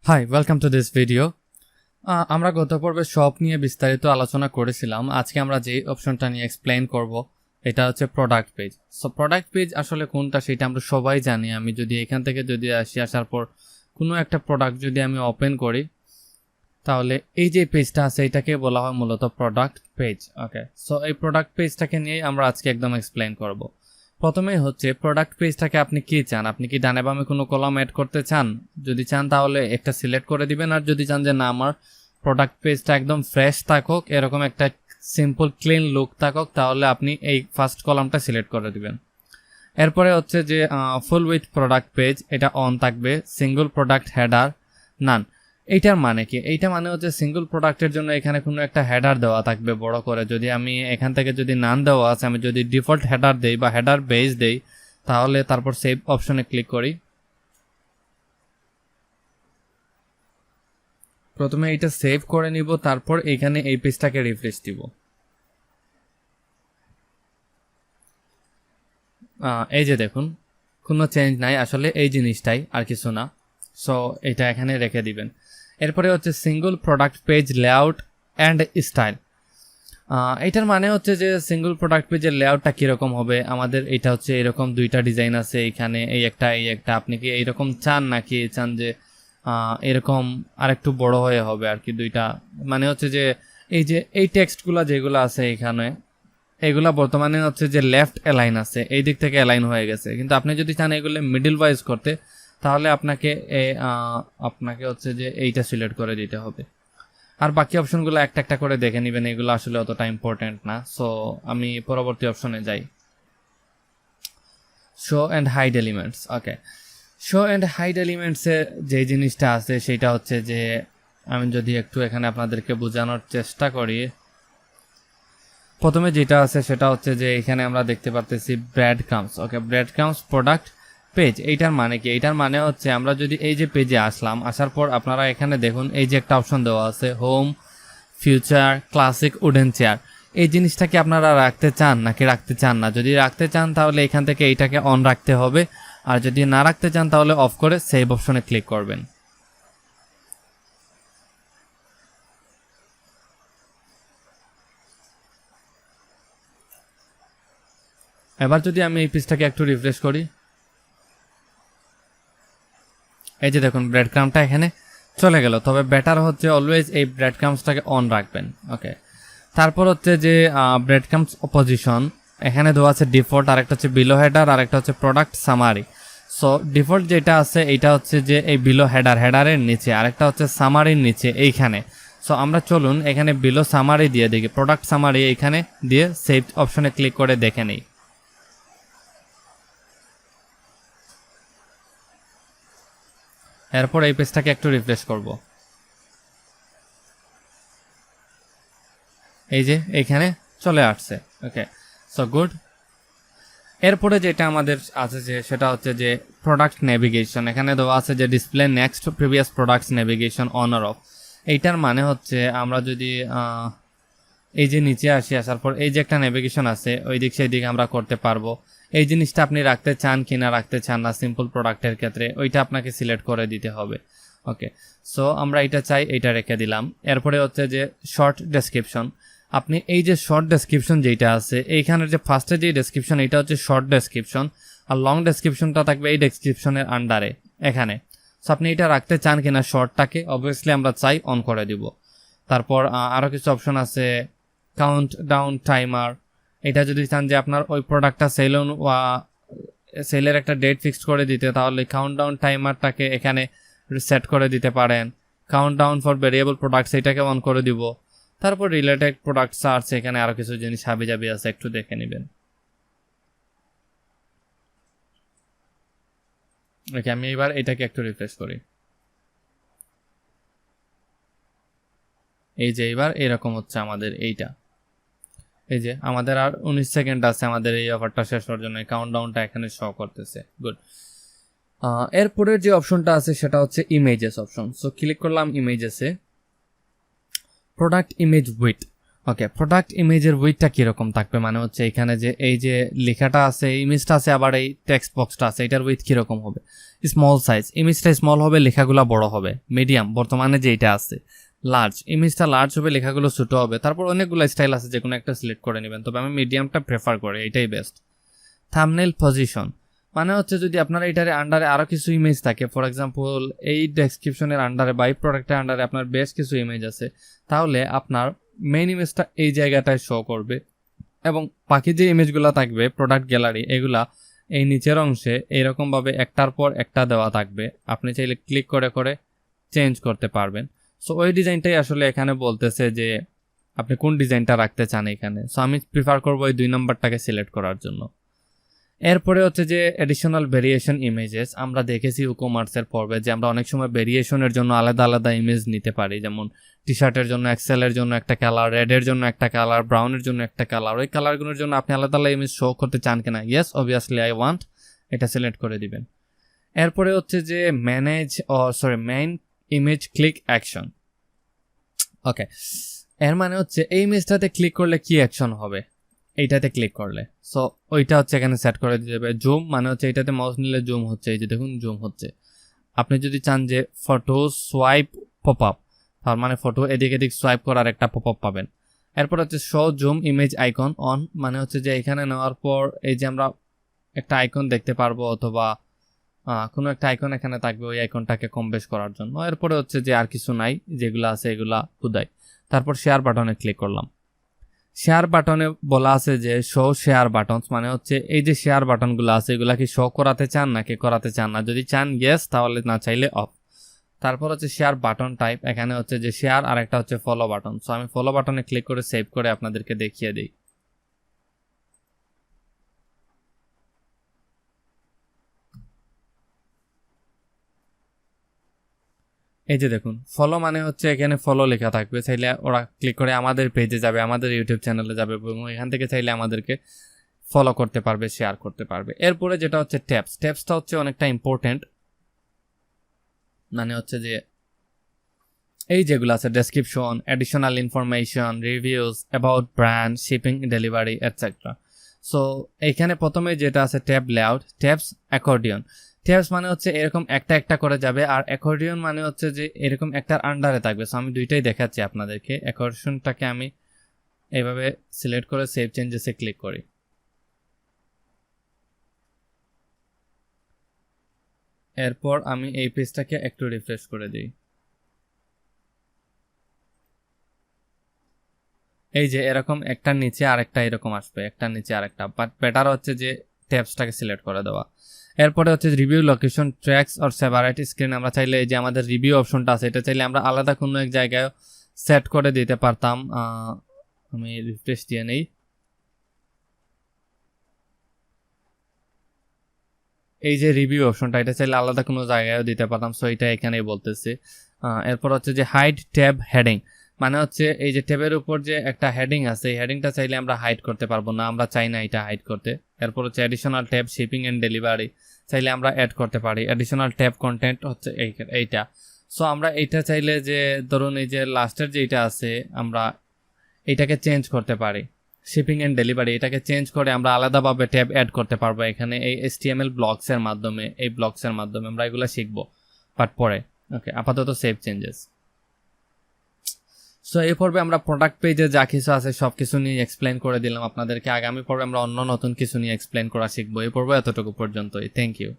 Hi welcome to this video. আমরা গত পর্বে শপ নিয়ে বিস্তারিত আলোচনা করেছিলাম। আজকে আমরা যে অপশনটা নিয়ে এক্সপ্লেইন করব এটা হচ্ছে product page. So product page আসলে কোনটা সেটা আমরা সবাই জানি। আমি যদি এখান থেকে যদি আসার পর কোনো একটা প্রোডাক্ট যদি আমি ওপেন করি তাহলে এই যে পেজটা আছে এটাকে বলা হয় মূলত প্রোডাক্ট পেজ। ওকে, সো এই প্রোডাক্ট পেজটাকে নিয়ে আমরা আজকে একদম এক্সপ্লেইন করব। প্রথমেই হচ্ছে প্রোডাক্ট পেজটাকে আপনি কি চান? আপনি কি ডানে বামে কোনো কলাম অ্যাড করতে চান? যদি চান তাহলে একটা সিলেক্ট করে দিবেন, আর যদি চান যে না আমার প্রোডাক্ট পেজটা একদম ফ্রেশ থাকুক, এরকম একটা সিম্পল ক্লিন লুক থাকুক, তাহলে আপনি এই ফার্স্ট কলামটা সিলেক্ট করে দিবেন। এরপরে হচ্ছে যে ফুল উইথ প্রোডাক্ট পেজ, এটা অন থাকবে। সিঙ্গল প্রোডাক্ট হেডার নান, এইটার মানে কি? এইটা মানে হচ্ছে সিঙ্গল প্রোডাক্টের জন্য এখানে কোনো একটা হেডার দেওয়া থাকবে বড় করে। যদি আমি এখান থেকে যদি নান দেওয়া আছে, আমি যদি ডিফল্ট হেডার দেই বা হেডার বেস দেই, তাহলে তারপর সেভ অপশনে ক্লিক করি। প্রথমে এইটা সেভ করে নিব, তারপর এখানে এই পেজটাকে রিফ্রেশ দিব। এই যে দেখুন কোনো চেঞ্জ নাই, আসলে এই জিনিসটাই, আর কিছু না। সো এটা এখানে রেখে দিবেন। এরপরে হচ্ছে single product page layout and style. এটার মানে হচ্ছে যে সিঙ্গল প্রোডাক্ট পেজের লেআউটটা কীরকম হবে। আমাদের এটা হচ্ছে এরকম দুইটা ডিজাইন আছে এখানে, এই একটা। আপনি কি এইরকম চান নাকি চান যে এরকম আরেকটু বড় হয়ে হবে আর কি দুইটা? মানে হচ্ছে যে এই টেক্সটগুলো যেগুলো আছে এখানে, এগুলা বর্তমানে হচ্ছে যে লেফট অ্যালাইন আছে, এই দিক থেকে অ্যালাইন হয়ে গেছে। কিন্তু আপনি যদি চান এগুলো মিডল ওয়াইজ করতে, তাহলে আপনাকে হচ্ছে যে এইটা সিলেক্ট করে দিতে হবে। আর বাকি অপশনগুলো একটা একটা করে দেখে নেবেন, এগুলো আসলে অতটা ইম্পর্টেন্ট না। সো আমি পরবর্তী অপশনে যাই, show and hide elements. Okay, show and hide এলিমেন্টসে যে জিনিসটা আছে সেটা হচ্ছে যে আমি যদি একটু এখানে আপনাদেরকে বোঝানোর চেষ্টা করি। প্রথমে যেটা আছে সেটা হচ্ছে যে এখানে আমরা দেখতে পারতেছি ব্রেড ক্রাম্বস। ওকে, ব্রেড ক্রাম্বস প্রোডাক্ট পেজ, এইটার মানে কি? এইটার মানে হচ্ছে আমরা যদি এই যে পেজে আসলাম, আসার পর আপনারা এখানে দেখুন এই যে একটা অপশন দেওয়া আছে home, future, classic, wooden chair. এই জিনিসটাকে আপনারা রাখতে চান নাকি রাখতে চান না? যদি রাখতে চান তাহলে এখান থেকে এইটাকে অন রাখতে হবে, আর যদি না রাখতে চান তাহলে অফ করে সেভ অপশনে ক্লিক করবেন। এবার যদি আমি এই পেজটাকে একটু রিফ্রেশ করি, এই যে দেখুন ব্রেড ক্রাম্বটা এখানে চলে গেল। তবে বেটার হচ্ছে অলওয়েজ এই ব্রেড ক্রাম্বসটাকে অন রাখবেন। ওকে, তারপর হচ্ছে যে ব্রেড ক্রাম্বস পজিশন এখানে দেওয়া আছে ডিফল্ট, আরেকটা হচ্ছে বিলো হেডার, আরেকটা হচ্ছে প্রোডাক্ট সামারি। সো ডিফল্ট যেটা আছে এইটা হচ্ছে যে এই বিলো হেডারের নিচে, আরেকটা হচ্ছে সামারির নিচে এইখানে। সো আমরা চলুন এখানে বিলো সামারি দিয়ে দেখি, প্রোডাক্ট সামারি এইখানে দিয়ে সেভ অপশনে ক্লিক করে দেখে নিই। এরপর এই পেজটাকে একটু রিফ্রেশ করব। এই যে এইখানে চলে আসছে। ওকে, সো গুড। এরপরে যেটা আমাদের আছে যে সেটা হচ্ছে যে প্রোডাক্ট নেভিগেশন। এখানে দেওয়া আছে যে display next previous products navigation on or of. এইটার মানে হচ্ছে আমরা যদি এই যে নিচে আসার পর এই যে একটা নেভিগেশন আছে ওই দিক সেই দিক আমরা করতে পারবো। এই জিনিসটা আপনি রাখতে চান কি না রাখতে চান না সিম্পল প্রোডাক্টের ক্ষেত্রে, ওইটা আপনাকে সিলেক্ট করে দিতে হবে। ওকে, সো আমরা এটা চাই, এটা রেখে দিলাম। এরপরে হচ্ছে যে শর্ট ডেসক্রিপশন। আপনি এই যে শর্ট ডেসক্রিপশন যেটা আছে এইখানের যে ফার্স্টে যে ডেসক্রিপশন এটা হচ্ছে শর্ট ডেসক্রিপশন, আর লং ডেসক্রিপশনটা থাকবে এই ডেসক্রিপশনের আন্ডারে এখানে। সো আপনি এটা রাখতে চান কিনা শর্টটাকে, অবভিয়াসলি আমরা চাই, অন করে দিব। তারপর আরও কিছু অপশন আছে, কাউন্ট ডাউন টাইমার। এটা যদি চান যে আপনার ওই প্রোডাক্টটা সেলের একটা ডেট ফিক্সড করে দিতে, তাহলে কাউন্ট ডাউন টাইমারটাকে এখানে সেট করে দিতে পারেন। Count down for variable products এটাকে অন করে দিব। তারপর রিলেটেড প্রোডাক্ট সার্চ, এখানে আরও কিছু জিনিস হাবিজাবি আছে, একটু দেখে নেবেন। ওকে, আমি এবার এটাকে একটু রিফ্রেশ করি। এই যে এবার এরকম হচ্ছে আমাদের এইটা। এই যে আমাদের আর 19 সেকেন্ড আছে আমাদের এই অফারটা শেষ হওয়ার জন্য, কাউন্টডাউনটা এখানে শো করতেছে। গুড। এরপরের যে অপশনটা আছে সেটা হচ্ছে ইমেজেস অপশন। সো ক্লিক করলাম ইমেজেসে, product image width. Okay, product ইমেজের উইথটা কীরকম থাকবে, মানে হচ্ছে এখানে যে এই যে লেখাটা আছে, ইমেজটা আছে, আবার এই টেক্সট বক্সটা আছে, এটার উইথ কীরকম হবে? স্মল সাইজ, ইমেজটা স্মল হবে, লেখাগুলো বড় হবে। মিডিয়াম, বর্তমানে যেটা আছে। লার্জ, ইমেজটা লার্জ হবে, লেখাগুলো ছোটো হবে। তারপর অনেকগুলো স্টাইল আছে, যে কোনো একটা সিলেক্ট করে নেবেন, তবে আমি মিডিয়ামটা প্রেফার করি, এটাই বেস্ট। থাম্বনেইল পজিশন, মানে হচ্ছে যদি আপনার এটার আন্ডারে আরও কিছু ইমেজ থাকে, ফর এক্সাম্পল এই ডেসক্রিপশনের আন্ডারে বা এই প্রোডাক্টের আন্ডারে আপনার বেশ কিছু ইমেজ আছে, তাহলে আপনার মেইন ইমেজটা এই জায়গাটায় শো করবে, এবং বাকি যে ইমেজগুলো থাকবে প্রোডাক্ট গ্যালারি, এগুলা এই নিচের অংশে এইরকমভাবে একটার পর একটা দেওয়া থাকবে। আপনি চাইলে ক্লিক করে করে চেঞ্জ করতে পারবেন। সো ওই ডিজাইনটাই আসলে এখানে বলতেছে যে আপনি কোন ডিজাইনটা রাখতে চান এখানে। সো আমি প্রিফার করবো এই 2 নম্বরটাকে সিলেক্ট করার জন্য। এরপরে হচ্ছে যে এডিশনাল ভেরিয়েশন ইমেজেস, আমরা দেখেছি ইকমার্সের পর্বে যে আমরা অনেক সময় ভেরিয়েশনের জন্য আলাদা আলাদা ইমেজ নিতে পারি, যেমন টি শার্টের জন্য এক্সেলের জন্য একটা কালার, রেডের জন্য একটা কালার, ব্রাউনের জন্য একটা কালার। ওই কালারগুলোর জন্য আপনি আলাদা আলাদা ইমেজ শো করতে চান কিনা? ইয়েস, অবভিয়াসলি আই ওয়ান্ট, এটা সিলেক্ট করে দিবেন। এরপরে হচ্ছে যে মেইন ইমেজ ক্লিক অ্যাকশন। ওকে, এর মানে হচ্ছে এই ইমেজটাতে ক্লিক করলে কি অ্যাকশন হবে, এইটাতে ক্লিক করলে। সো ওইটা হচ্ছে এখানে সেট করে দিতে হবে। জুম, মানে হচ্ছে এইটাতে মাউস নিলে জুম হচ্ছে, এই যে দেখুন জুম হচ্ছে। আপনি যদি চান যে ফটো সোয়াইপ পপ আপ, তার মানে ফটো এদিক এদিক সোয়াইপ করার একটা পপ আপ পাবেন। এরপর হচ্ছে show zoom image icon on, মানে হচ্ছে যে এখানে নেওয়ার পর এই যে আমরা একটা আইকন দেখতে পারবো, অথবা কোনো একটা আইকন এখানে থাকবে ওই আইকনটাকে কম বেশ করার জন্য। এরপরে হচ্ছে যে আর কিছু নাই, যেগুলো আছে এগুলা খুদাই। তারপর শেয়ার বাটনে ক্লিক করলাম। শেয়ার বাটনে বলা আছে যে শো শেয়ার বাটনস, মানে হচ্ছে এই যে শেয়ার বাটনগুলো আছে এগুলা কি শো করাতে চান নাকি করাতে চান না। যদি চান ইয়েস, তাহলে, না চাইলে অফ। তারপর হচ্ছে শেয়ার বাটন টাইপ, এখানে হচ্ছে যে শেয়ার, আর একটা হচ্ছে ফলো বাটন। সো আমি ফলো বাটনে ক্লিক করে সেভ করে আপনাদেরকে দেখিয়ে দিই। এই যে দেখুন ফলো, মানে হচ্ছে এখানে ফলো লেখা থাকবে, চাইলে ওরা ক্লিক করে আমাদের পেজে যাবে, আমাদের ইউটিউব চ্যানেলে যাবে, এবং এখান থেকে চাইলে আমাদেরকে ফলো করতে পারবে, শেয়ার করতে পারবে। এরপরে যেটা হচ্ছে ট্যাবসটা হচ্ছে অনেকটা ইম্পর্টেন্ট, মানে হচ্ছে যে এই যেগুলো আছে description, additional information, reviews, about brand, shipping, delivery, etcetera. So এইখানে প্রথমে যেটা আছে tab layout, tabs accordion. Tabs মানে হচ্ছে এরকম একটা একটা করে যাবে, আর অ্যাকর্ডিয়ন মানে হচ্ছে যে এরকম একটার আন্ডারে থাকবে। সো আমি দুইটাই দেখাচ্ছি আপনাদেরকে। অ্যাকর্ডিয়নটাকে আমি এইভাবে সিলেক্ট করে সেভ চেঞ্জেসে ক্লিক করি। এরপর আমি এই পেজটাকে একটু রিফ্রেশ করে দিই। এই যে এরকম একটার নিচে আরেকটা এরকম আসবে, একটার নিচে আরেকটা, বাট বেটার হচ্ছে যে ট্যাবসটাকে সিলেক্ট করে দেওয়া। এরপরে হচ্ছে review location, tracts or separate screen. আমরা চাইলে এই যে আমাদের রিভিউ অপশনটা আছে, এটা চাইলে আমরা আলাদা কোনো এক জায়গায় সেট করে দিতে পারতাম। আমি রিফ্রেশ দিয়ে নেই। এই যে রিভিউ অপশনটা, এটা চাইলে আলাদা কোনো জায়গায়ও দিতে পারতাম। সো এটা এখানেই বলতেছি। এরপর হচ্ছে যে হাইড ট্যাব হেডিং, মানে হচ্ছে এই যে ট্যাবের উপর যে একটা হেডিং আছে, এই হেডিংটা চাইলে আমরা হাইড করতে পারবো না, আমরা চাই না এটা হাইড করতে। এরপর হচ্ছে additional tab shipping and delivery, চাইলে আমরা অ্যাড করতে পারি। অ্যাডিশনাল ট্যাব কন্টেন্ট হচ্ছে এইটা। সো আমরা এইটা চাইলে যে ধরুন এই যে লাস্টের যেটা আছে, আমরা এইটাকে চেঞ্জ করতে পারি। শিপিং অ্যান্ড ডেলিভারি, এটাকে চেঞ্জ করে আমরা আলাদাভাবে ট্যাব অ্যাড করতে পারবো এখানে এই HTML ব্লকসের মাধ্যমে। এই ব্লকসের মাধ্যমে আমরা এগুলো শিখবো বাট পরে। ওকে, আপাতত সেভ চেঞ্জেস। সো এই পর্বে আমরা প্রোডাক্ট পেজে যা কিছু আছে সব কিছু নিয়ে এক্সপ্লেন করে দিলাম আপনাদেরকে। আগামী পর্বে আমরা অন্য নতুন কিছু নিয়ে এক্সপ্লেন করা শিখবো। এই পর্বে এতটুকু পর্যন্তই। Thank you.